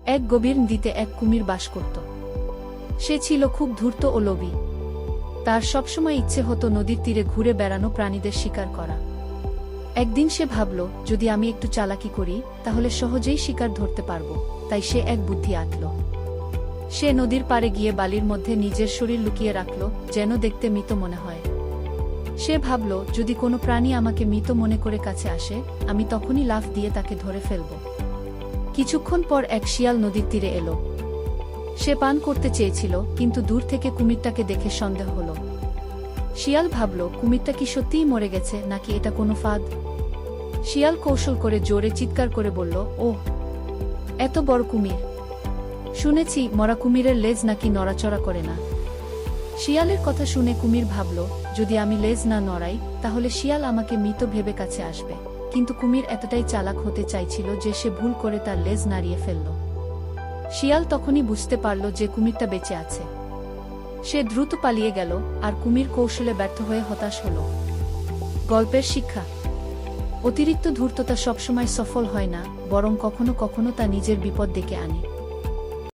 এক গভীর নদীতে এক কুমির বাস করত। সে ছিল খুব ধূর্ত ও লোভী। তার সবসময় ইচ্ছে হতো নদীর তীরে ঘুরে বেড়ানো, প্রাণীদের শিকার করা। একদিন সে ভাবল, যদি আমি একটু চালাকি করি তাহলে সহজেই শিকার ধরতে পারব। তাই সে এক বুদ্ধি আঁটল। সে নদীর পাড়ে গিয়ে বালির মধ্যে নিজের শরীর লুকিয়ে রাখল, যেন দেখতে মৃত মনে হয়। সে ভাবল, যদি কোনো প্রাণী আমাকে মৃত মনে করে কাছে আসে, আমি তখনই লাফ দিয়ে তাকে ধরে ফেলব। কিছুক্ষণ পর এক শিয়াল নদীর তীরে এলো। সে পান করতে চেয়েছিল, কিন্তু দূর থেকে কুমিরটাকে দেখে সন্দেহ হলো। শিয়াল ভাবল, কুমিরটা কি সত্যিই মরে গেছে, নাকি এটা কোনো ফাঁদ। শিয়াল কৌশল করে জোরে চিৎকার করে বলল, ওহ, এত বড় কুমির! শুনেছি মরা কুমিরের লেজ নাকি নড়াচড়া করে না। শিয়ালের কথা শুনে কুমির ভাবল, যদি আমি লেজ না নড়াই তাহলে শিয়াল আমাকে মৃত ভেবে কাছে আসবে। কিন্তু কুমির এতটাই চালাক হতে চাইছিল যে সে ভুল করে তার লেজ নাড়িয়ে ফেলল। শিয়াল তখনই বুঝতে পারল যে কুমিরটা বেঁচে আছে। সে দ্রুত পালিয়ে গেল, আর কুমির কৌশলে ব্যর্থ হয়ে হতাশ হল। গল্পের শিক্ষা: অতিরিক্ত ধূর্ততা সবসময় সফল হয় না, বরং কখনো কখনো তা নিজের বিপদ ডেকে আনে।